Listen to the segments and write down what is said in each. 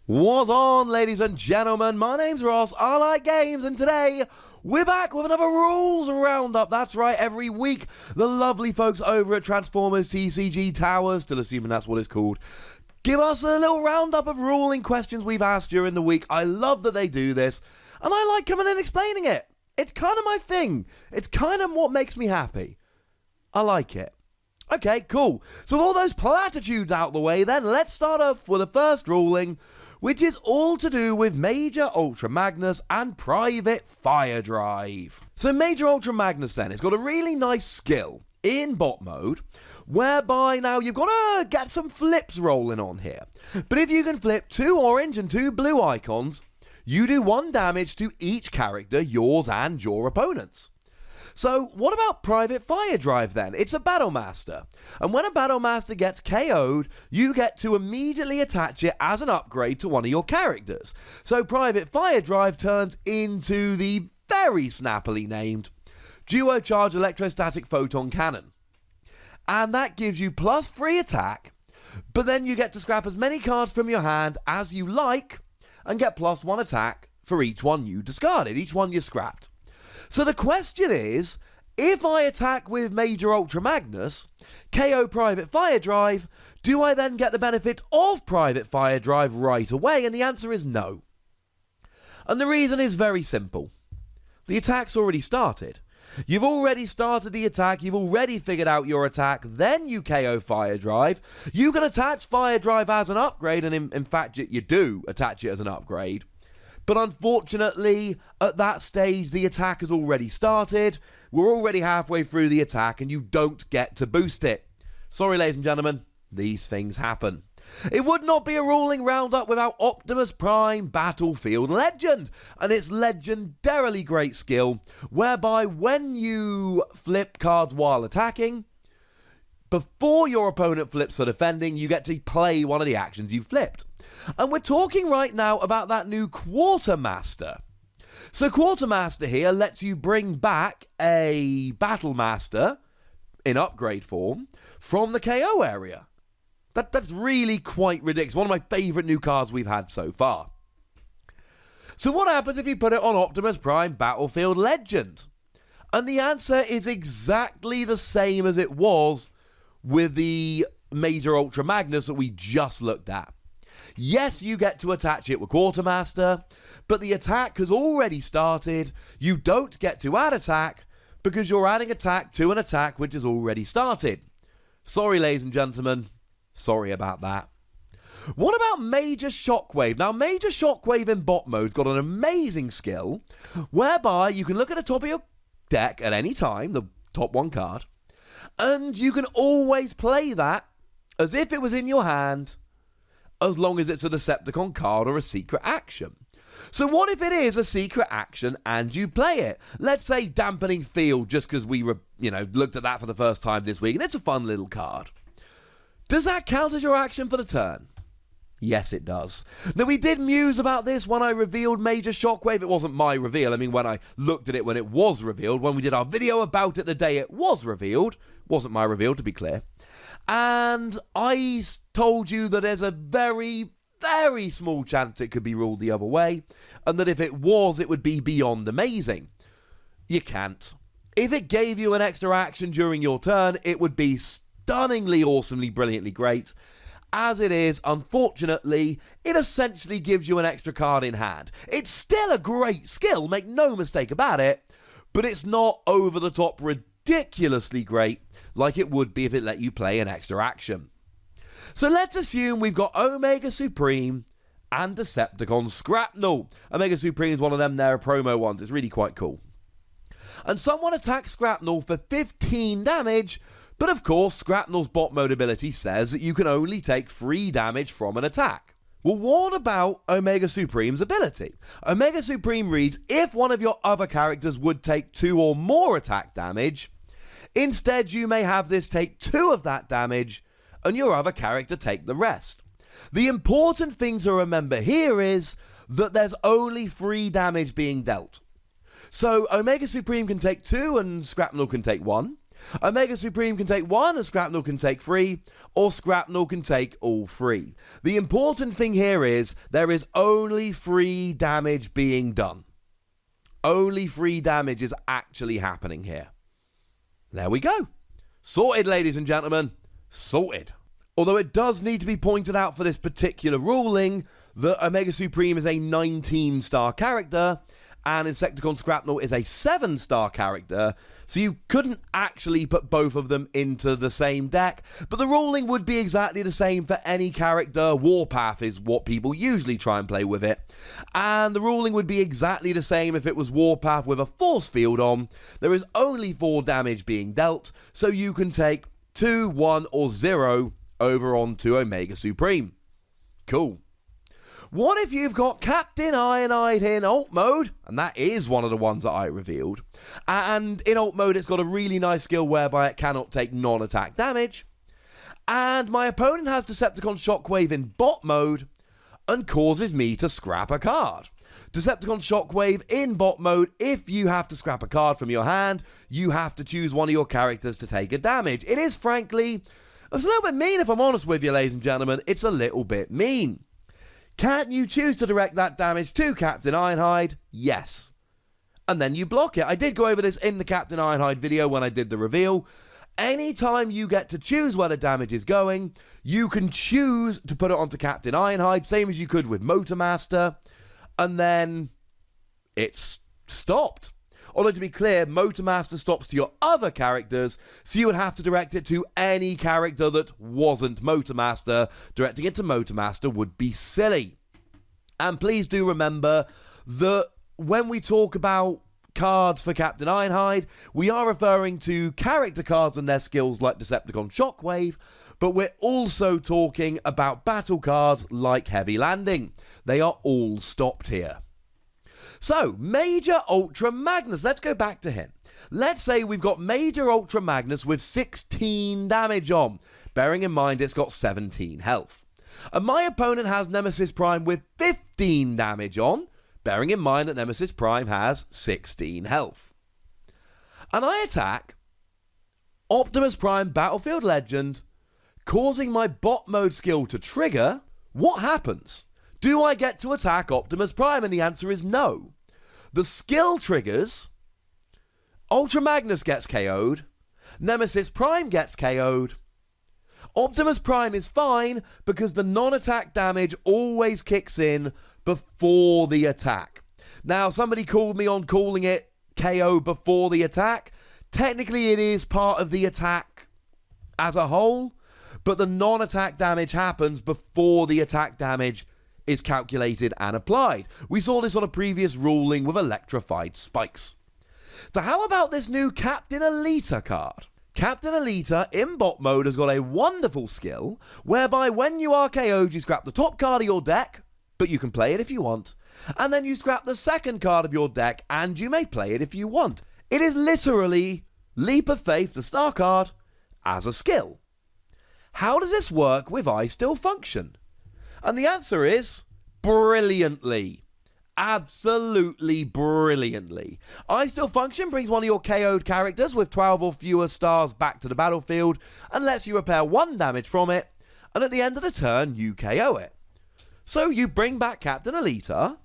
What's on, ladies and gentlemen? My name's Ross, I like games, and today we're back with another rules roundup. That's right, every week the lovely folks over at Transformers TCG Towers, still assuming that's what it's called, give us a little roundup of ruling questions we've asked during the week. I love that they do this, and I like coming in and explaining it. It's kind of my thing. It's kind of what makes me happy. I like it. Okay, cool. So with all those platitudes out the way, then let's start off with the first ruling, which is all to do with Major Ultra Magnus and Private Fire Drive. So Major Ultra Magnus then has got a really nice skill in bot mode, whereby now you've got to get some flips rolling on here. But if you can flip 2 orange and 2 blue icons, you do 1 damage to each character, yours and your opponent's. So what about Private Fire Drive then? It's a Battlemaster, and when a Battlemaster gets KO'd, you get to immediately attach it as an upgrade to one of your characters. So Private Fire Drive turns into the very snappily named Duo Charge Electrostatic Photon Cannon. And that gives you +3 attack, but then you get to scrap as many cards from your hand as you like, and get +1 attack for each one you discarded, each one you scrapped. So the question is, if I attack with Major Ultra Magnus, KO Private Fire Drive, do I then get the benefit of Private Fire Drive right away? And the answer is no. And the reason is very simple. The attack's already started. You've already started the attack, you've already figured out your attack, then you KO Fire Drive. You can attach Fire Drive as an upgrade, and in fact you do attach it as an upgrade. But unfortunately, at that stage, the attack has already started. We're already halfway through the attack, and you don't get to boost it. Sorry, ladies and gentlemen, these things happen. It would not be a ruling roundup without Optimus Prime Battlefield Legend, and its legendarily great skill, whereby when you flip cards while attacking, before your opponent flips for defending, you get to play one of the actions you flipped. And we're talking right now about that new Quartermaster. So Quartermaster here lets you bring back a Battlemaster in upgrade form from the KO area. That's really quite ridiculous. One of my favourite new cards we've had so far. So what happens if you put it on Optimus Prime Battlefield Legend? And the answer is exactly the same as it was with the Major Ultra Magnus that we just looked at. Yes, you get to attach it with Quartermaster, but the attack has already started. You don't get to add attack because you're adding attack to an attack which has already started. Sorry, ladies and gentlemen. Sorry about that. What about Major Shockwave? Now, Major Shockwave in bot mode's got an amazing skill whereby you can look at the top of your deck at any time, the top 1 card, and you can always play that as if it was in your hand, as long as it's a Decepticon card or a secret action. So what if it is a secret action and you play it? Let's say Dampening Field, just because we looked at that for the first time this week, and it's a fun little card. Does that count as your action for the turn? Yes, it does. Now, we did muse about this when I revealed Major Shockwave. It wasn't my reveal. I mean, when I looked at it when it was revealed, when we did our video about it the day it was revealed, wasn't my reveal, to be clear. And I told you that there's a very, very small chance it could be ruled the other way, and that if it was, it would be beyond amazing. You can't. If it gave you an extra action during your turn, it would be stunningly, awesomely, brilliantly great. As it is, unfortunately, it essentially gives you an extra card in hand. It's still a great skill, make no mistake about it, but it's not over the top ridiculously great like it would be if it let you play an extra action. So let's assume we've got Omega Supreme and Decepticon SKRAPNEL. Omega Supreme is one of them, they're promo ones, it's really quite cool. And someone attacks SKRAPNEL for 15 damage, but of course SKRAPNEL's bot mode ability says that you can only take 3 damage from an attack. Well, what about Omega Supreme's ability? Omega Supreme reads, if one of your other characters would take 2 or more attack damage, instead you may have this take 2 of that damage and your other character take the rest. The important thing to remember here is that there's only 3 damage being dealt. So Omega Supreme can take 2 and SKRAPNEL can take 1. Omega Supreme can take 1, and Skrapnel can take 3, or Skrapnel can take all 3. The important thing here is there is only 3 damage being done. Only 3 damage is actually happening here. There we go. Sorted, ladies and gentlemen. Sorted. Although it does need to be pointed out for this particular ruling that Omega Supreme is a 19-star character and Insecticon Skrapnel is a 7-star character, so you couldn't actually put both of them into the same deck, but the ruling would be exactly the same for any character. Warpath is what people usually try and play with it, and the ruling would be exactly the same if it was Warpath with a force field on. There is only 4 damage being dealt, so you can take 2, 1, or 0 over onto Omega Supreme. Cool. What if you've got Captain Ironhide in alt mode? And that is one of the ones that I revealed. And in alt mode, it's got a really nice skill whereby it cannot take non-attack damage. And my opponent has Decepticon Shockwave in bot mode and causes me to scrap a card. Decepticon Shockwave in bot mode, if you have to scrap a card from your hand, you have to choose one of your characters to take a damage. It is, frankly, it's a little bit mean if I'm honest with you, ladies and gentlemen. It's a little bit mean. Can you choose to direct that damage to Captain Ironhide? Yes. And then you block it. I did go over this in the Captain Ironhide video when I did the reveal. Anytime you get to choose where the damage is going, you can choose to put it onto Captain Ironhide, same as you could with Motormaster, and then it's stopped. Although, to be clear, Motormaster stops to your other characters, so you would have to direct it to any character that wasn't Motormaster. Directing it to Motormaster would be silly. And please do remember that when we talk about cards for Captain Ironhide, we are referring to character cards and their skills like Decepticon Shockwave, but we're also talking about battle cards like Heavy Landing. They are all stopped here. So, Major Ultra Magnus. Let's go back to him. Let's say we've got Major Ultra Magnus with 16 damage on, bearing in mind it's got 17 health. And my opponent has Nemesis Prime with 15 damage on, bearing in mind that Nemesis Prime has 16 health. And I attack Optimus Prime Battlefield Legend, causing my bot mode skill to trigger. What happens? Do I get to attack Optimus Prime? And the answer is no. The skill triggers, Ultra Magnus gets KO'd, Nemesis Prime gets KO'd. Optimus Prime is fine because the non-attack damage always kicks in before the attack. Now, somebody called me on calling it KO before the attack. Technically, it is part of the attack as a whole, but the non-attack damage happens before the attack damage is calculated and applied. We saw this on a previous ruling with electrified spikes. So how about this new Captain Elita card? Captain Elita in bot mode has got a wonderful skill whereby when you are KO'd, you scrap the top card of your deck, but you can play it if you want, and then you scrap the second card of your deck and you may play it if you want. It is literally Leap of Faith, the star card, as a skill. How does this work with I Still Function? And the answer is brilliantly. Absolutely brilliantly. I Still Function brings one of your KO'd characters with 12 or fewer stars back to the battlefield and lets you repair 1 damage from it, and at the end of the turn you KO it. So you bring back Captain Elita,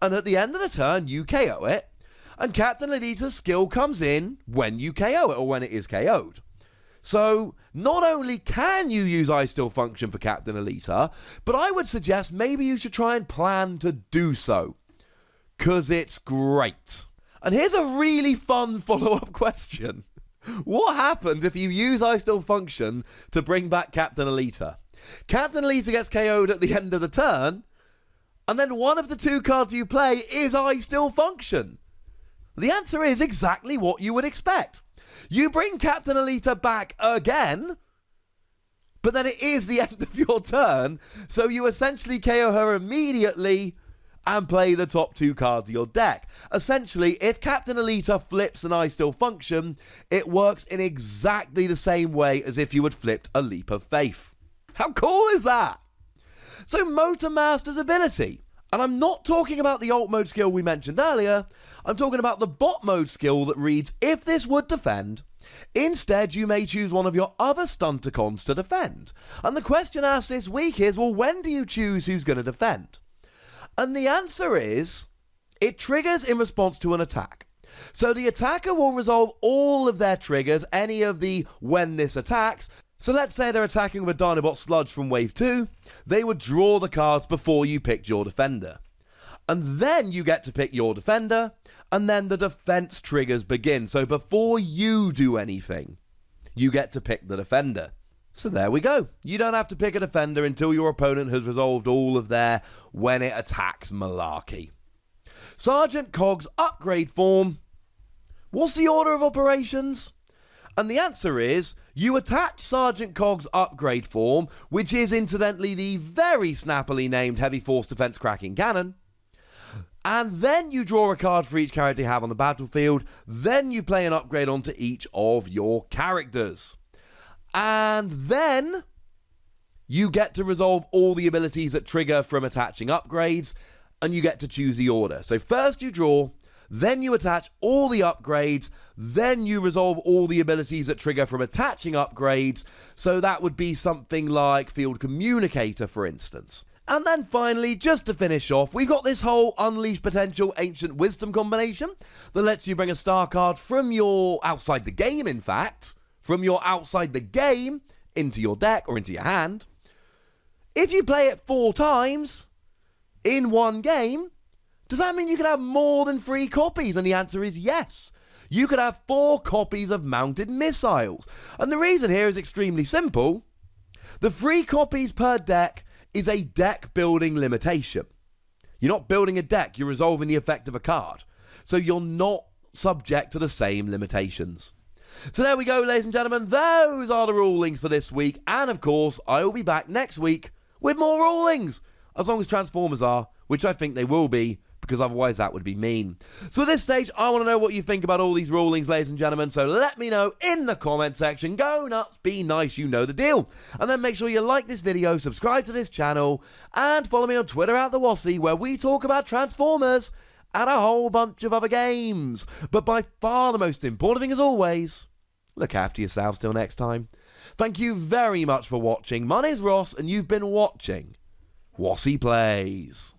and at the end of the turn you KO it, and Captain Elita's skill comes in when you KO it, or when it is KO'd. So, not only can you use I Still Function for Captain Elita, but I would suggest maybe you should try and plan to do so. 'Cause it's great. And here's a really fun follow-up question. What happens if you use I Still Function to bring back Captain Elita? Captain Elita gets KO'd at the end of the turn, and then one of the 2 cards you play is I Still Function. The answer is exactly what you would expect. You bring Captain Elita back again, but then it is the end of your turn, so you essentially KO her immediately and play the top 2 cards of your deck. Essentially, if Captain Elita flips an I Still Function, it works in exactly the same way as if you had flipped a Leap of Faith. How cool is that? So Motormaster's ability. And I'm not talking about the alt mode skill we mentioned earlier, I'm talking about the bot mode skill that reads, if this would defend, Instead, you may choose one of your other Stunticons to defend. And the question asked this week is, well, when do you choose who's going to defend? And the answer is, it triggers in response to an attack. So the attacker will resolve all of their triggers, any of the when this attacks. So let's say they're attacking with a Dinobot Sludge from Wave 2, they would draw the cards before you picked your defender. And then you get to pick your defender, and then the defense triggers begin. So before you do anything, you get to pick the defender. So there we go. You don't have to pick a defender until your opponent has resolved all of their when it attacks malarkey. Sergeant Cog's upgrade form. What's the order of operations? And the answer is, you attach Sergeant Cog's upgrade form, which is incidentally the very snappily named Heavy Force Defense Cracking Cannon, and then you draw a card for each character you have on the battlefield, then you play an upgrade onto each of your characters. And then you get to resolve all the abilities that trigger from attaching upgrades, and you get to choose the order. So first you draw, then you attach all the upgrades, then you resolve all the abilities that trigger from attaching upgrades. So that would be something like Field Communicator, for instance. And then finally, just to finish off, we've got this whole Unleash Potential Ancient Wisdom combination that lets you bring a star card from your outside the game, in fact, from your outside the game into your deck or into your hand. If you play it 4 times in one game, does that mean you can have more than 3 copies? And the answer is yes. You could have 4 copies of mounted missiles. And the reason here is extremely simple. The 3 copies per deck is a deck building limitation. You're not building a deck, you're resolving the effect of a card. So you're not subject to the same limitations. So there we go, ladies and gentlemen. Those are the rulings for this week. And of course, I will be back next week with more rulings. As long as Transformers are, which I think they will be, because otherwise that would be mean. So at this stage, I want to know what you think about all these rulings, ladies and gentlemen. So let me know in the comment section. Go nuts, be nice, you know the deal. And then make sure you like this video, subscribe to this channel, and follow me on Twitter at the Wossy, where we talk about Transformers and a whole bunch of other games. But by far the most important thing, as always, look after yourselves till next time. Thank you very much for watching. My name's Ross, and you've been watching Wossy Plays.